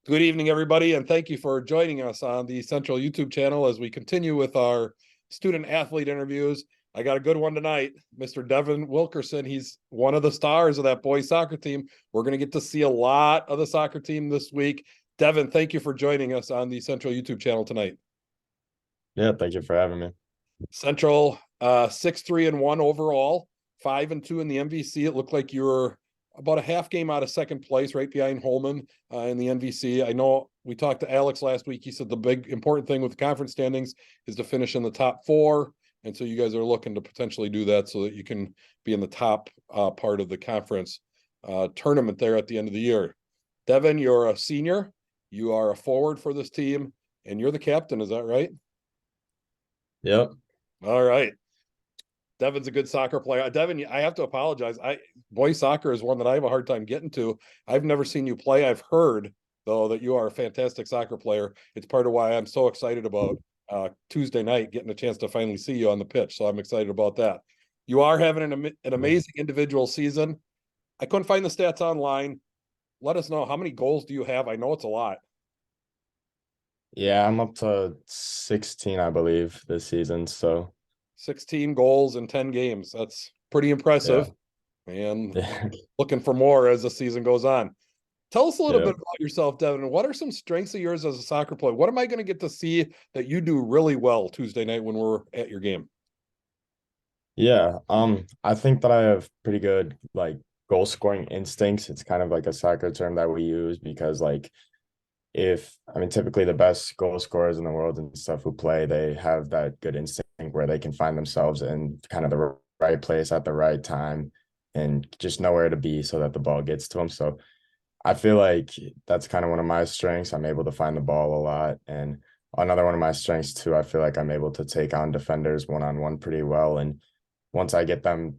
Good evening, everybody, and thank you for joining us on the Central YouTube channel as we continue with our student athlete interviews. I got a good one tonight, Mr. Devin Wilkerson. He's one of the stars of that boys soccer team. We're going to get to see a lot of the soccer team this week. Devin, thank you for joining us on the Central YouTube channel tonight. Yeah, thank you for having me. Central 6-3-1 overall, 5-2 in the MVC. It looked like you were about a half game out of second place, right behind Holman in the NVC. I know we talked to Alex last week. He said the big important thing with the conference standings is to finish in the top four. And so you guys are looking to potentially do that so that you can be in the top part of the conference tournament there at the end of the year. Devin, you're a senior. You are a forward for this team, and you're the captain. Is that right? Yep. All right. Devin's a good soccer player. Devin, I have to apologize. Boys soccer is one that I have a hard time getting to. I've never seen you play. I've heard though that you are a fantastic soccer player. It's part of why I'm so excited about Tuesday night getting a chance to finally see you on the pitch. So I'm excited about that. You are having an amazing individual season. I couldn't find the stats online. Let us know, how many goals do you have? I know it's a lot. Yeah, I'm up to 16, I believe, this season. So 16 goals in 10 games. That's pretty yeah. impressive. And Yeah. looking for more as the season goes on. Tell us a little Yeah. bit about yourself, Devin. What are some strengths of yours as a soccer player? What am I going to get to see that you do really well Tuesday night when we're at your game? Yeah. I think that I have pretty good goal scoring instincts. It's kind of like a soccer term that we use because if I mean typically the best goal scorers in the world and stuff who play, they have that good instinct where they can find themselves in kind of the right place at the right time and just know where to be so that the ball gets to them. So I feel like that's kind of one of my strengths. I'm able to find the ball a lot. And another one of my strengths too, I feel like I'm able to take on defenders one-on-one pretty well. And once I get them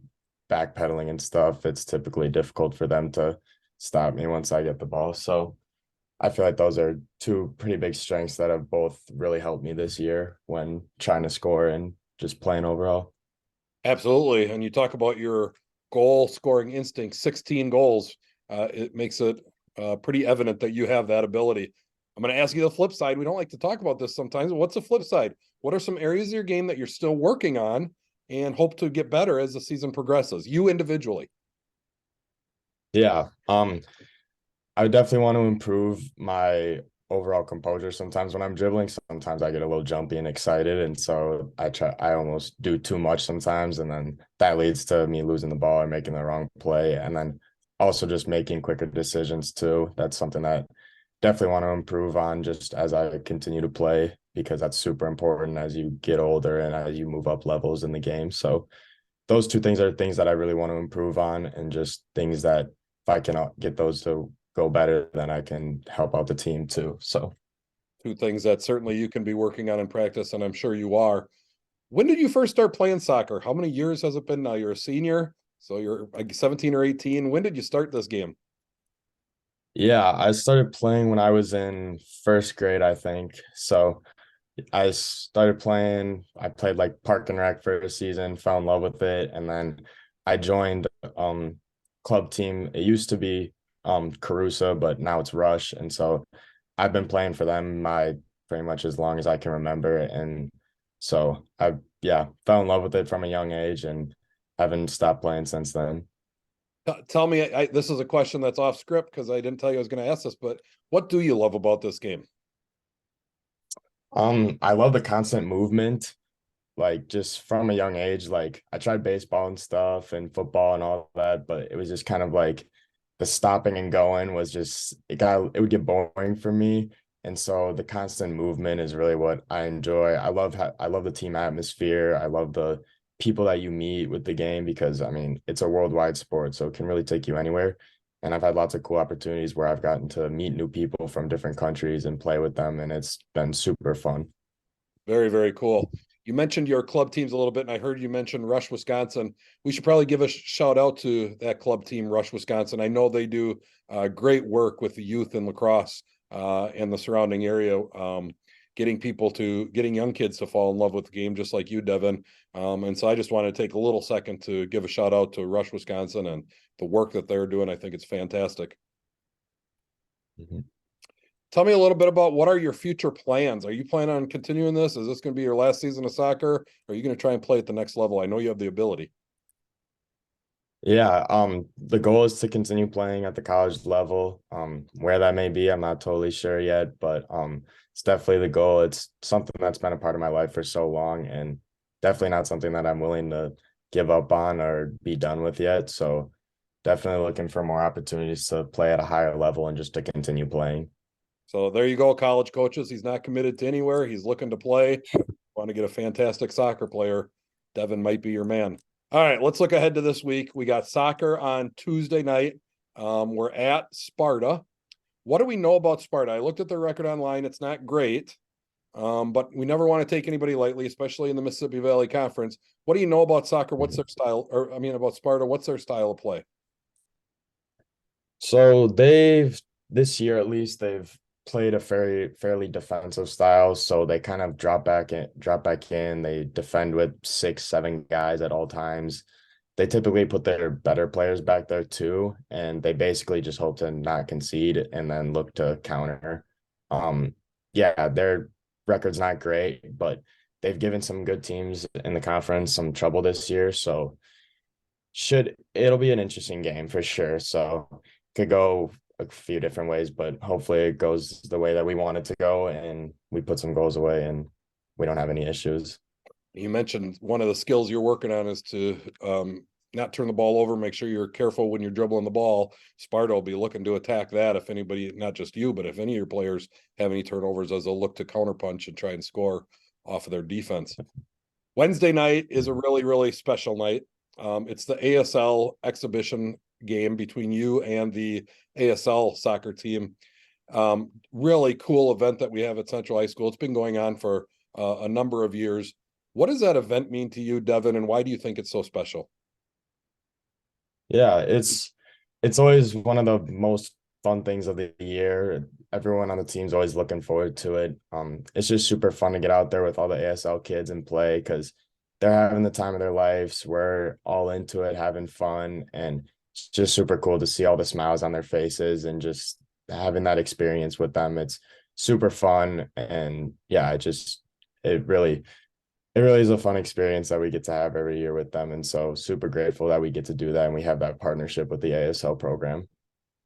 backpedaling and stuff, it's typically difficult for them to stop me once I get the ball. So I feel like those are two pretty big strengths that have both really helped me this year when trying to score and just playing overall. Absolutely. And you talk about your goal scoring instinct, 16 goals. It makes it pretty evident that you have that ability. I'm going to ask you the flip side. We don't like to talk about this sometimes. What's the flip side? What are some areas of your game that you're still working on and hope to get better as the season progresses, you individually? Yeah. I definitely want to improve my overall composure. Sometimes when I'm dribbling, sometimes I get a little jumpy and excited. And so I almost do too much sometimes. And then that leads to me losing the ball or making the wrong play. And then also just making quicker decisions too. That's something that definitely want to improve on just as I continue to play, because that's super important as you get older and as you move up levels in the game. So those two things are things that I really want to improve on, and just things that if I can get those to go better, then I can help out the team too. So, Two things that certainly you can be working on in practice, and I'm sure you are. When did you first start playing soccer? How many years has it been now? You're a senior, so you're like 17 or 18. When did you start this game? yeah, I started playing when I was in first grade, I think. So, I started playing, I played like park and rec for a season, fell in love with it, and then I joined club team. It used to be Carusa, but now it's Rush. And so I've been playing for them my pretty much as long as I can remember. And so I yeah, fell in love with it from a young age and haven't stopped playing since then. Tell me, this is a question that's off script because I didn't tell you I was going to ask this, but what do you love about this game? I love the constant movement, like just from a young age. Like I tried baseball and stuff and football and all that, but it was just kind of like the stopping and going was just it would get boring for me. And so the constant movement is really what I enjoy. I love the team atmosphere. I love the people that you meet with the game, because I mean it's a worldwide sport, so it can really take you anywhere. And I've had lots of cool opportunities where I've gotten to meet new people from different countries and play with them, and it's been super fun. Very, very cool. You mentioned your club teams a little bit, and I heard you mention Rush, Wisconsin. We should probably give a shout out to that club team, Rush, Wisconsin. I know they do great work with the youth in lacrosse and the surrounding area, getting young kids to fall in love with the game, just like you, Devin. And so I just want to take a little second to give a shout out to Rush, Wisconsin, and the work that they're doing. I think it's fantastic. Mhm. Tell me a little bit about what are your future plans? Are you planning on continuing this? Is this going to be your last season of soccer? Or are you going to try and play at the next level? I know you have the ability. Yeah, the goal is to continue playing at the college level. Where that may be, I'm not totally sure yet, but it's definitely the goal. It's something that's been a part of my life for so long, and definitely not something that I'm willing to give up on or be done with yet. So definitely looking for more opportunities to play at a higher level and just to continue playing. So there you go, college coaches. He's not committed to anywhere. He's looking to play. Want to get a fantastic soccer player. Devin might be your man. All right, let's look ahead to this week. We got soccer on Tuesday night. We're at Sparta. What do we know about Sparta? I looked at their record online. It's not great, but we never want to take anybody lightly, especially in the Mississippi Valley Conference. What do you know about soccer? What's their style? Or I mean, about Sparta? What's their style of play? So they've this year at least they've played a fairly defensive style. So they kind of drop back in. They defend with 6, 7 guys at all times. They typically put their better players back there too, and they basically just hope to not concede and then look to counter. Um, yeah, their record's not great, but they've given some good teams in the conference some trouble this year. So should it'll be an interesting game for sure. So could go a few different ways, but hopefully it goes the way that we want it to go and we put some goals away and we don't have any issues. You mentioned one of the skills you're working on is to not turn the ball over. Make sure you're careful when you're dribbling the ball. Sparta will be looking to attack that if anybody, not just you, but if any of your players have any turnovers, as they'll look to counterpunch and try and score off of their defense. Wednesday night is a really, really special night. It's the ASL exhibition game between you and the ASL soccer team. Really cool event that we have at Central High School. It's been going on for a number of years. What does that event mean to you, Devin, and why do you think it's so special? Yeah, it's always one of the most fun things of the year. Everyone on the team's always looking forward to it. It's just super fun to get out there with all the ASL kids and play because they're having the time of their lives. We're all into it, having fun, and it's just super cool to see all the smiles on their faces and just having that experience with them. It's super fun, and yeah, it really it really is a fun experience that we get to have every year with them. And so super grateful that we get to do that. And we have that partnership with the ASL program.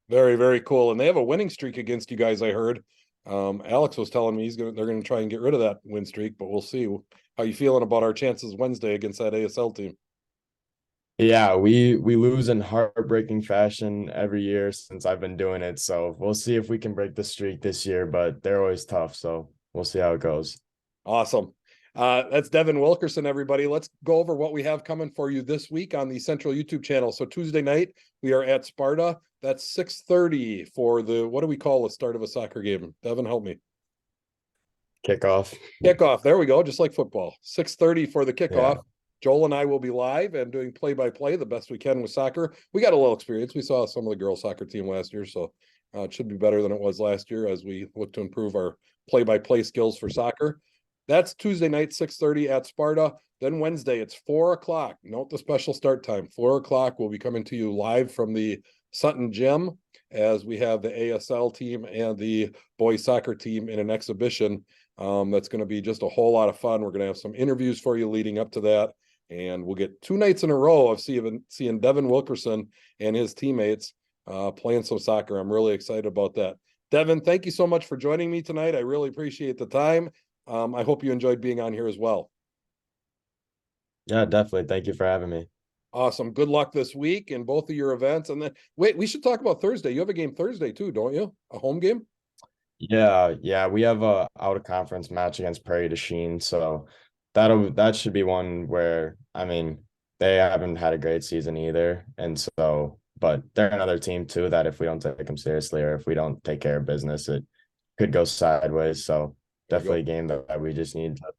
Very, very cool. And they have a winning streak against you guys, I heard. Alex was telling me they're gonna try and get rid of that win streak, but we'll see. How you feeling about our chances Wednesday against that ASL team? Yeah, we lose in heartbreaking fashion every year since I've been doing it. So we'll see if we can break the streak this year, but they're always tough. So we'll see how it goes. Awesome. That's Devin Wilkerson, everybody. Let's go over what we have coming for you this week on the Central YouTube channel. So Tuesday night, we are at Sparta. That's 6:30 for the, what do we call the start of a soccer game? Devin, help me. Kickoff. Kickoff. There we go. Just like football. 6:30 for the kickoff. Yeah. Joel and I will be live and doing play-by-play the best we can with soccer. We got a little experience. We saw some of the girls soccer team last year, so it should be better than it was last year as we look to improve our play-by-play skills for soccer. That's Tuesday night, 6:30 at Sparta. Then Wednesday, it's 4 o'clock. Note the special start time. 4 o'clock. We'll be coming to you live from the Sutton Gym as we have the ASL team and the boys soccer team in an exhibition. That's going to be just a whole lot of fun. We're going to have some interviews for you leading up to that. And we'll get 2 nights in a row of seeing Devin Wilkerson and his teammates playing some soccer. I'm really excited about that. Devin, thank you so much for joining me tonight. I really appreciate the time. I hope you enjoyed being on here as well. Yeah, definitely. Thank you for having me. Awesome. Good luck this week in both of your events. And then wait, we should talk about Thursday. You have a game Thursday too, don't you? A home game? Yeah, we have a out of conference match against Prairie du Chien, so that should be one where I mean they haven't had a great season either, and so but they're another team too that if we don't take them seriously or if we don't take care of business, it could go sideways. So definitely a game that we just need to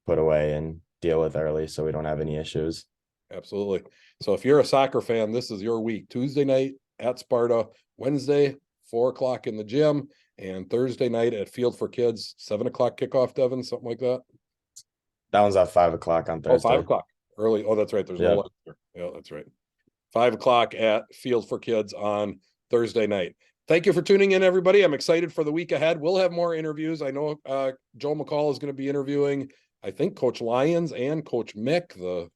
put away and deal with early so we don't have any issues. Absolutely. So if you're a soccer fan, this is your week. Tuesday night at Sparta, Wednesday, 4 o'clock in the gym, and Thursday night at Field for Kids, 7 o'clock kickoff, Devin, something like that. That one's at 5 o'clock on Oh, five Thursday. o'clock. Early. Oh, that's right. There's no Yep. lunch there. Yeah, that's right. 5 o'clock at Field for Kids on Thursday night. Thank you for tuning in, everybody. I'm excited for the week ahead. We'll have more interviews. I know Joe McCall is going to be interviewing, I think, Coach Lyons and Coach Mick, the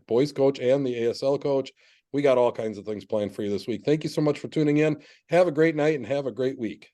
boys coach and the ASL coach. We got all kinds of things planned for you this week. Thank you so much for tuning in. Have a great night and have a great week.